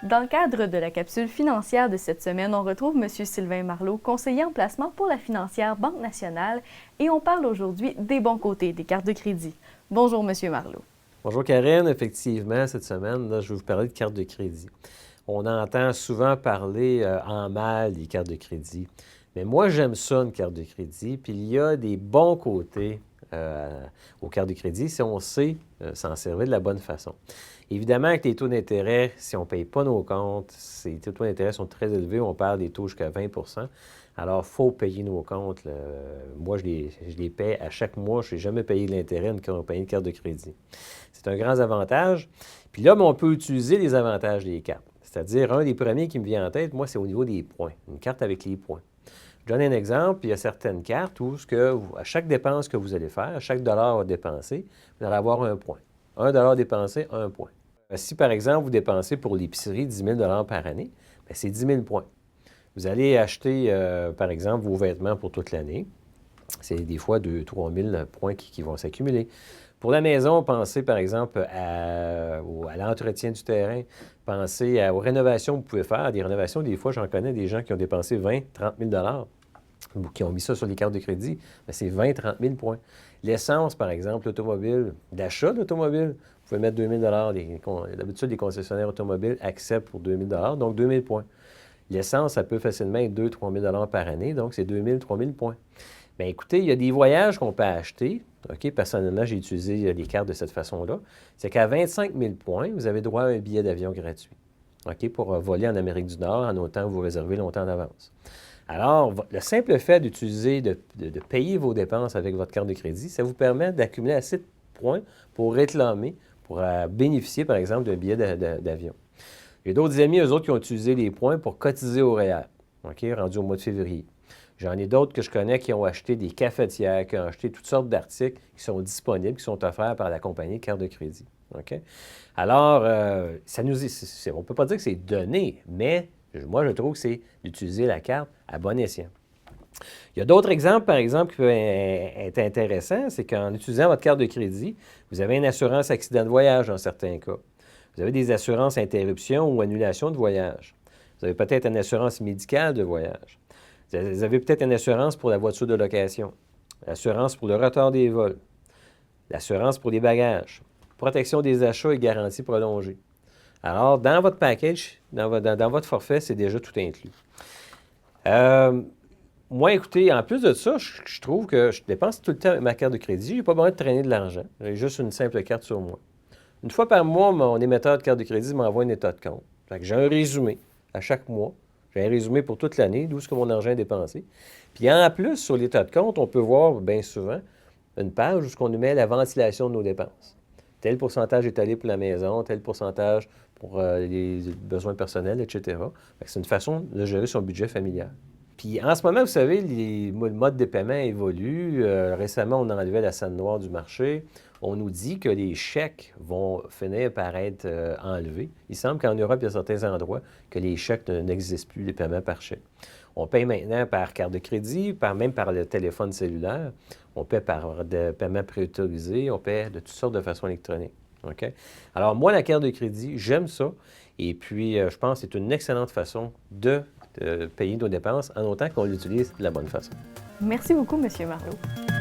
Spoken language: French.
Dans le cadre de la capsule financière de cette semaine, on retrouve M. Sylvain Marleau, conseiller en placement pour la financière Banque nationale, et on parle aujourd'hui des bons côtés des cartes de crédit. Bonjour, M. Marleau. Bonjour Karine, effectivement, cette semaine, là, je vais vous parler de cartes de crédit. On entend souvent parler en mal des cartes de crédit, mais moi j'aime ça, une carte de crédit, puis il y a des bons côtés aux cartes de crédit si on sait s'en servir de la bonne façon. Évidemment, avec les taux d'intérêt, si on ne paye pas nos comptes, les taux d'intérêt sont très élevés, on parle des taux jusqu'à 20 alors, il faut payer nos comptes. Là. Moi, je les paie à chaque mois. Je n'ai jamais payé de l'intérêt d'une compagnie de carte de crédit. C'est un grand avantage. Puis là, on peut utiliser les avantages des cartes. C'est-à-dire, un des premiers qui me vient en tête, moi, c'est au niveau des points. Une carte avec les points. Je donne un exemple. Il y a certaines cartes où, à chaque dépense que vous allez faire, à chaque dollar dépensé, vous allez avoir un point. Un dollar dépensé, un point. Si, par exemple, vous dépensez pour l'épicerie 10 000 par année, bien, c'est 10 000 points. Vous allez acheter, par exemple, vos vêtements pour toute l'année. C'est des fois 2 000 à 3 000 points qui vont s'accumuler. Pour la maison, pensez, par exemple, à l'entretien du terrain. Pensez aux rénovations que vous pouvez faire. Des rénovations, des fois, j'en connais des gens qui ont dépensé 20 000 30 000 qui ont mis ça sur les cartes de crédit. Bien, c'est 20 30 000 points. L'essence, par exemple, l'automobile, l'achat d'automobile, vous pouvez mettre 2 000 D'habitude, les concessionnaires automobiles acceptent pour 2 000 donc 2 000 points. L'essence, ça peut facilement être 2 000 à 3 000 par année, donc c'est 2 000, 3 000 points. Bien, écoutez, il y a des voyages qu'on peut acheter. OK, personnellement, j'ai utilisé les cartes de cette façon-là. C'est qu'à 25 000 points, vous avez droit à un billet d'avion gratuit. OK, pour voler en Amérique du Nord en autant que vous réservez longtemps en avance. Alors, le simple fait d'utiliser, de payer vos dépenses avec votre carte de crédit, ça vous permet d'accumuler assez de points pour réclamer, pour bénéficier, par exemple, d'un billet d'avion. J'ai d'autres amis, eux autres, qui ont utilisé les points pour cotiser au REER, OK, rendu au mois de février. J'en ai d'autres que je connais qui ont acheté des cafetières, qui ont acheté toutes sortes d'articles qui sont disponibles, qui sont offerts par la compagnie carte de crédit. OK? Alors, on ne peut pas dire que c'est donné, mais moi, je trouve que c'est d'utiliser la carte à bon escient. Il y a d'autres exemples, par exemple, qui peuvent être intéressants, c'est qu'en utilisant votre carte de crédit, vous avez une assurance accident de voyage dans certains cas. Vous avez des assurances interruption ou annulation de voyage. Vous avez peut-être une assurance médicale de voyage. Vous avez peut-être une assurance pour la voiture de location, l'assurance pour le retard des vols, l'assurance pour les bagages, protection des achats et garantie prolongée. Alors, dans votre package, dans votre forfait, c'est déjà tout inclus. Moi, écoutez, en plus de ça, je trouve que je dépense tout le temps avec ma carte de crédit. Je n'ai pas besoin de traîner de l'argent. J'ai juste une simple carte sur moi. Une fois par mois, mon émetteur de carte de crédit m'envoie un état de compte. Fait que j'ai un résumé à chaque mois. J'ai un résumé pour toute l'année, d'où est-ce que mon argent est dépensé. Puis en plus, sur l'état de compte, on peut voir bien souvent une page où on nous met la ventilation de nos dépenses. Tel pourcentage est allé pour la maison, tel pourcentage pour les besoins personnels, etc. C'est une façon de gérer son budget familial. Puis en ce moment, vous savez, le mode de paiement évolue. Récemment, on a enlevé la scène noire du marché. On nous dit que les chèques vont finir par être enlevés. Il semble qu'en Europe, il y a certains endroits que les chèques n'existent plus, les paiements par chèque. On paye maintenant par carte de crédit, même par le téléphone cellulaire. On paie par des paiements préautorisés. On paie de toutes sortes de façons électroniques. OK? Alors, moi, la carte de crédit, j'aime ça. Et puis, je pense que c'est une excellente façon de payer nos dépenses en autant qu'on l'utilise de la bonne façon. Merci beaucoup, M. Marleau.